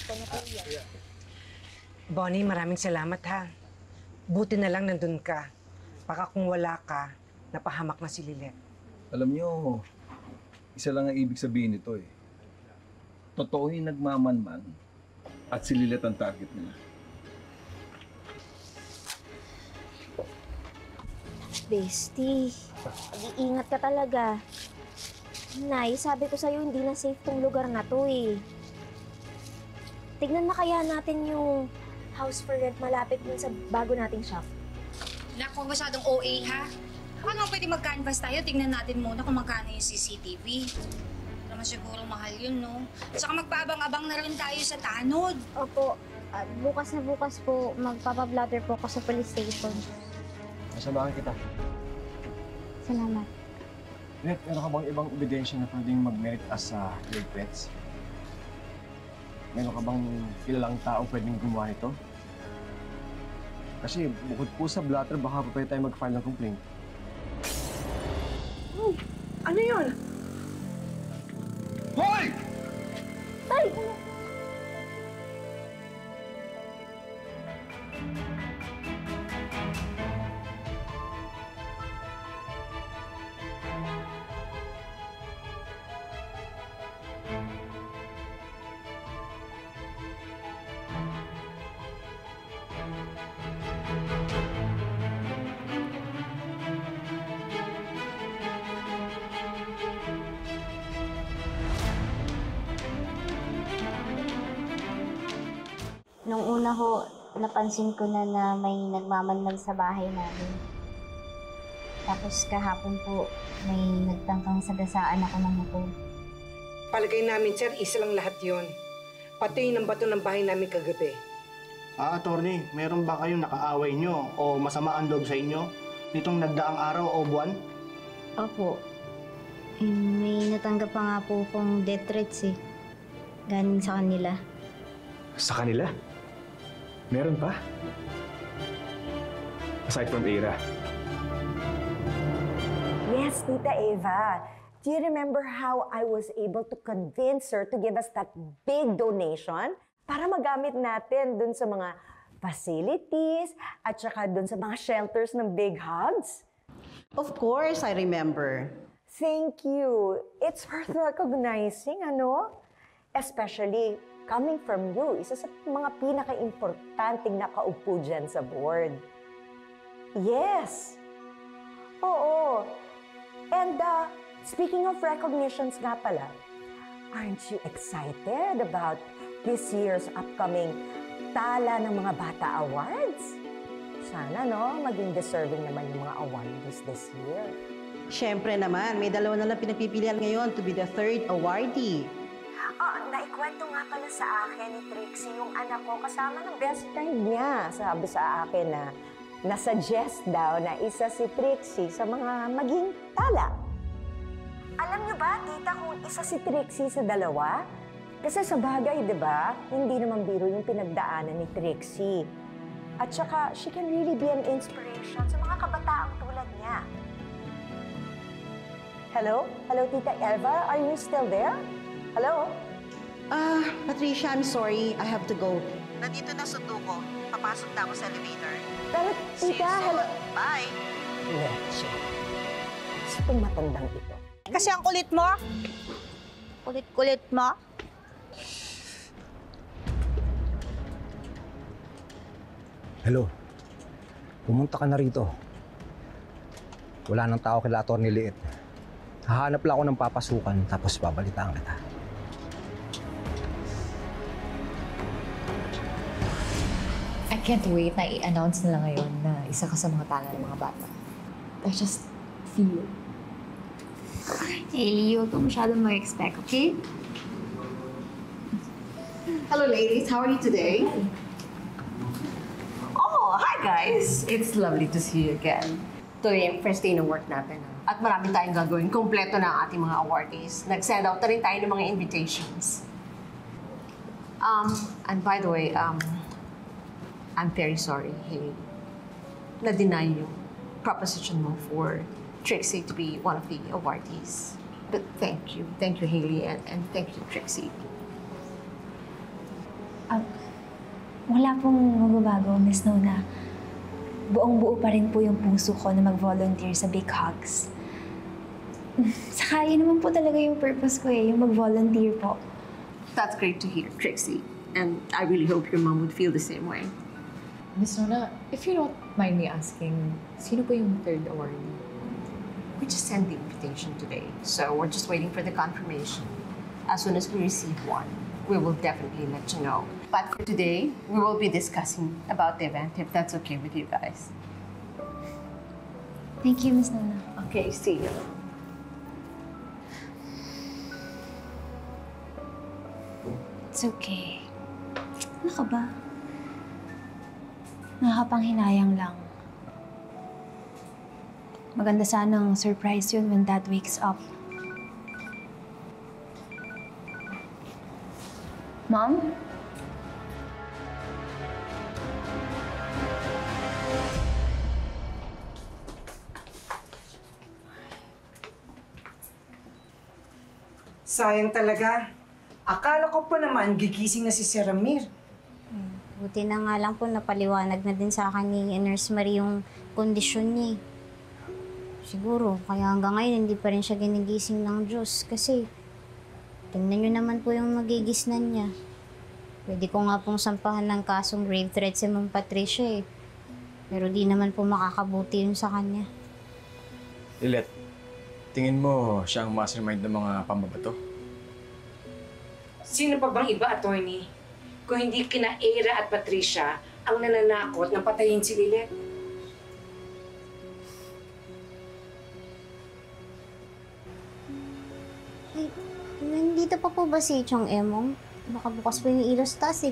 ko na po yan. Bonnie, maraming salamat ha. Buti na lang nandun ka. Baka kung wala ka, napahamak na si Lilet. Alam niyo, isa lang ang ibig sabihin nito eh. Totoo yung nagmamanman at si Lilet ang target nila. Bestie, mag-iingat ka talaga. Nay, sabi ko sa'yo, hindi na safe tong lugar na to eh. Tignan na kaya natin yung house for rent malapit dun sa bago nating shop. Naku, masyadong OA ha. Ano pwede mag-canvas tayo? Tingnan natin muna kung magkano yung CCTV. Naman siguro mahal yun, no? At saka magpaabang-abang na rin tayo sa tanod. Opo, bukas na bukas po, magpapablatter po ako sa police station. Masamahan kita. Salamat. Net, meron ka bang ibang ebidensya na pwedeng mag-merit as sa grave threats? Meron ka bang kilalang tao pwedeng gumawa nito? Kasi bukod po sa blatter, baka pa pwede tayo mag-file ng complaint. Oh, ano yun? Hoy! Tay! Nung una ho, napansin ko na may nagmamanman sa bahay namin. Tapos kahapon po, may nagtangkang sagasaan ako ng motor. Palagay namin, sir, isa lang lahat yon. Pati yung bato ng bahay namin kagabi. Attorney, meron ba kayong nakaaway nyo o masama ang loob sa inyo nitong nagdaang araw o buwan? Opo. May natanggap pa nga po kong death threats eh. Galing sa kanila. Sa kanila? Meron pa? Aside from Ira. Yes, Tita Eva. Do you remember how I was able to convince her to give us that big donation para magamit natin dun sa mga facilities at saka dun sa mga shelters ng Big Hugs? Of course, I remember. Thank you. It's worth recognizing, ano? Especially coming from you, isa sa mga pinaka-importanting nakaupo dyan sa board. Yes. Oo. And speaking of recognitions nga pala, aren't you excited about this year's upcoming Tala ng Mga Bata Awards? Sana, no? Maging deserving naman yung mga awardees this year. Siyempre naman, may dalawa na lang pinagpipilian ngayon to be the third awardee. Naikwento nga pala sa akin ni Trixie yung anak ko kasama ng best friend niya. Sabi sa akin na nasuggest daw na isa si Trixie sa mga maging tala. Alam niyo ba, tita, kung isa si Trixie sa dalawa? Kasi sa bagay, di ba, hindi naman biro yung pinagdaanan ni Trixie. At saka, she can really be an inspiration sa mga kabataang tulad niya. Hello? Hello, Tita Eva? Are you still there? Hello? Patricia, I'm sorry. I have to go. Nandito na sundo ko. Papasok na ako sa elevator. Pero, Tita, hello? Bye! Leche. Itong matandang ito. Kasi ang kulit mo. Kulit-kulit mo. Hello. Pumunta ka na rito. Wala nang tao kila Atty. Liit. Hahanap lang ako ng papasukan tapos babalitaan kita. I can't wait na i-announce nila ngayon na isa ka sa mga tala ng mga bata. I just feel it. Hey, huwag ka masyadong mag-expect, okay? Hello ladies, how are you today? Oh, hi guys! It's lovely to see you again. Ito yung first day ng work natin. At marami tayong gagawin. Kompleto na ang ating mga awardees. Nag-send out na rin tayo ng mga invitations. And by the way, I'm very sorry, Haley. Na-deny yung proposition mo for Trixie to be one of the awardees. But thank you. Thank you, Haley, and thank you, Trixie. Wala pong magbabago, Miss Nona. Buong-buo pa rin po yung puso ko na mag-volunteer sa Big Hugs. Saka yun naman po talaga yung purpose ko yung mag-volunteer po. That's great to hear, Trixie. And I really hope your mom would feel the same way. Miss Nona, if you don't mind me asking, sino po yung third awardee? We just sent the invitation today, so we're just waiting for the confirmation. As soon as we receive one, we will definitely let you know. But for today, we will be discussing about the event, if that's okay with you guys. Thank you, Miss Nona. Okay, see you. It's okay. Ano ka ba? Nakakapanghinayang lang. Maganda sanang surprise yun when Dad wakes up. Mom? Sayang talaga. Akala ko pa naman gigising na si Sir Ramir. Buti na nga lang po napaliwanag na din sa akin ni Nurse Marie yung kondisyon niya. Siguro, kaya hanggang ngayon hindi pa rin siya ginigising ng Diyos kasi tingnan niyo naman po yung magigisnan niya. Pwede ko nga pong sampahan ng kasong grave threat si Ma'am Patricia Pero di naman po makakabuti yun sa kanya. Lilet, tingin mo siya ang mastermind ng mga pambabato? Sino pa bang iba, attorney? Kung hindi kina Era at Patricia ang nananakot ng patayin si Lilet. Ay, nandito pa po ba si Chong Emong? Baka bukas po yung ilaw sa taas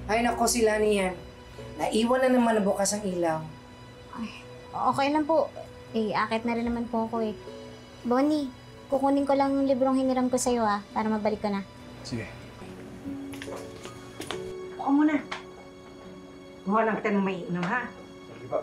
Ay nako, sila niyan. Naiwan na naman na bukas ang ilaw. Ay, okay lang po. Akit na rin naman po ako Bonnie, kukunin ko lang yung librong hiniram ko sa'yo para mabalik ko na. Sige. Ako muna. Kuha lang kita ng maiinom, ha? Sige ba?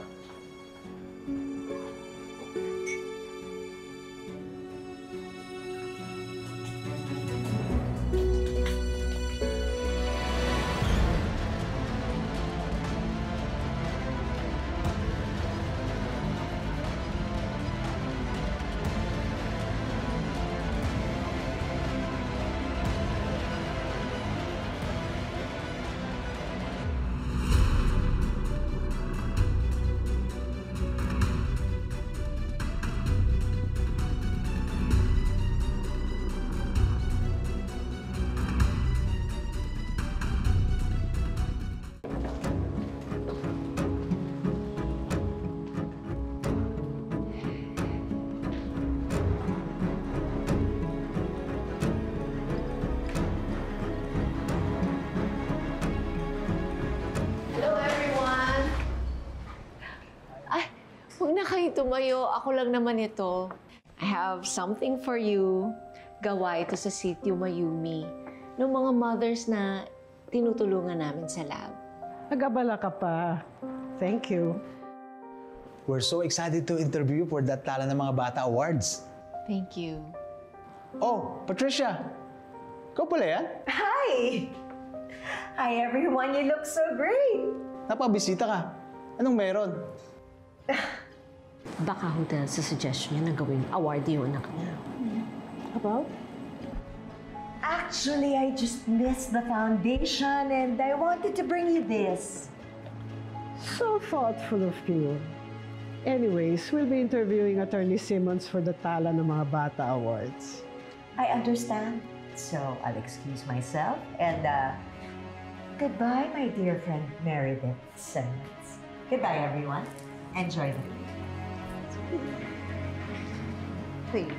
Huwag na kayo tumayo. Ako lang naman ito. I have something for you. Gawa ito sa sitio Mayumi ng mga mothers na tinutulungan namin sa lab. Nag-abala ka pa. Thank you. We're so excited to interview you for that Tala ng Mga Bata Awards. Thank you. Oh, Patricia! Ikaw pala yan? Hi! Hi everyone, you look so great! Napabisita ka. Anong meron? Baka hotel sa suggestion niya na gawing awardee yung anak niya. About? Actually, I just missed the foundation and I wanted to bring you this. So thoughtful of you. Anyways, we'll be interviewing Attorney Simmons for the Tala ng Mga Bata Awards. I understand. So, I'll excuse myself and goodbye, my dear friend Meredith Simmons. Goodbye, everyone. Enjoy the meal. Please.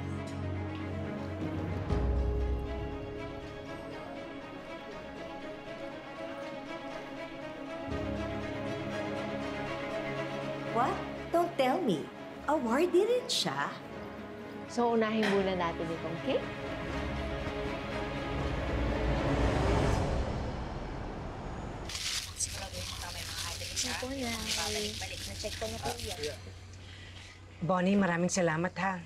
What? Don't tell me. Awarded rin siya? So, unahin muna natin itong cake. Balik na check ko na po yan. Bonnie, maraming salamat ha.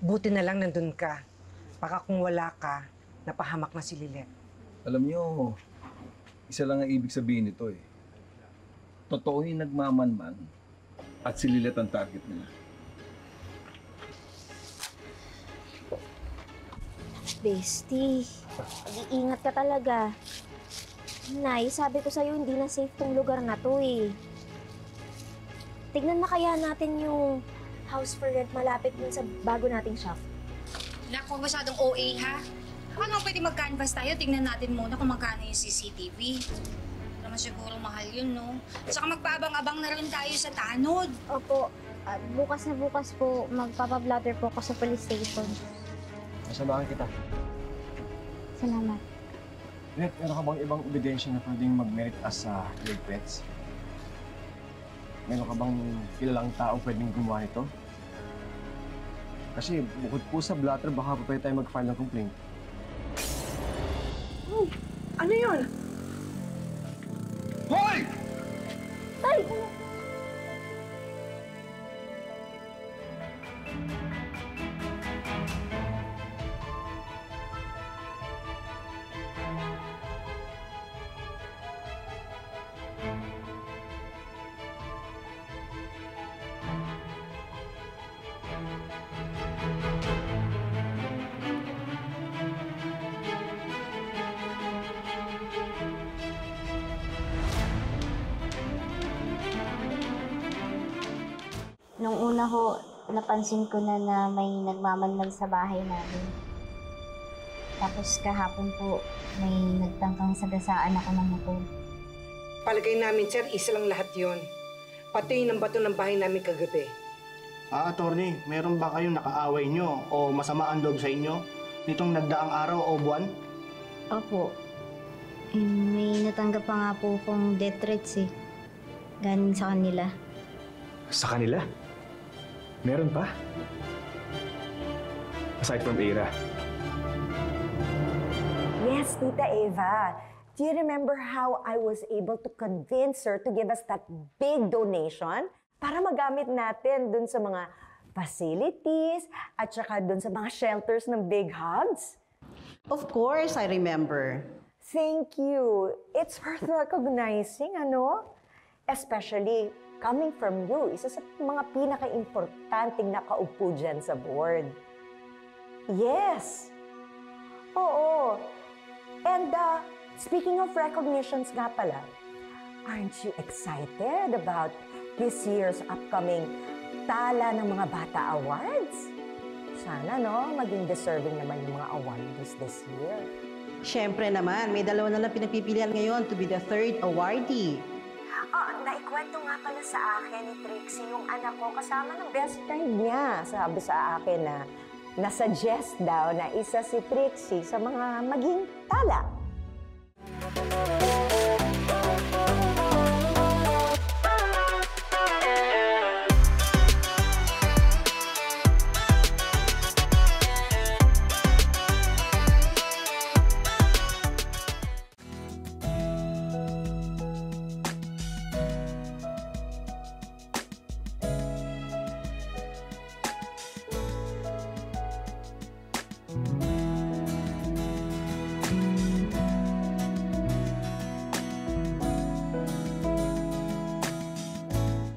Buti na lang nandun ka. Baka kung wala ka, napahamak na si Lilet. Alam niyo, Isa lang ang ibig sabihin nito eh. Totoo yung nagmamanman at si Lilet ang target nila. Bestie, mag-iingat ka talaga. Nay, sabi ko sa'yo, hindi na safe tong lugar na to eh. Tignan na kaya natin yung house for rent malapit dun sa bago nating shop. Naku, masyadong OA ha? Ano pwede mag-canvas tayo? Tingnan natin muna kung magkano yung CCTV. Hindi naman siguro mahal yun, no? Saka magpaabang-abang na rin tayo sa tanod. Opo, bukas na bukas po, magpapablatter po ako sa police station. Masamahan kita. Salamat. Red, meron ka bang ibang ebidensya na pwedeng mag-merit as sa Lake Pets? Meron ka bang kilalang tao pwedeng gumawa nito? Kasi bukod po sa blatter, baka pa pwede tayo mag-file ng complaint. Oh, ano yun? Hoy! Tay! Nung una ho, napansin ko na may nagmamanman sa bahay namin. Tapos kahapon po, may nagtangkang sagasaan ako ng motor. Palagay namin, sir, isa lang lahat yon. Pati yung bato ng bahay namin kagabi. Attorney, meron ba kayong nakaaway nyo o masama ang loob sa inyo nitong nagdaang araw o buwan? Opo. May natanggap pa nga po kong death threats eh. Galing sa kanila. Sa kanila? Meron pa? Aside from Ira. Yes, Tita Eva. Do you remember how I was able to convince her to give us that big donation para magamit natin dun sa mga facilities at saka dun sa mga shelters ng Big Hugs? Of course, I remember. Thank you. It's worth recognizing, ano? Especially coming from you, isa sa mga pinaka-importanting nakaupo dyan sa board. Yes! Oo. And speaking of recognitions nga pala, aren't you excited about this year's upcoming Tala ng Mga Bata Awards? Sana, no? Maging deserving naman yung mga awardees this year. Siyempre naman, may dalawa na lang pinagpipilian ngayon to be the third awardee. Naikwento nga pala sa akin ni Trixie yung anak ko kasama ng best friend niya. Sabi sa akin na nasuggest daw na isa si Trixie sa mga maging tala.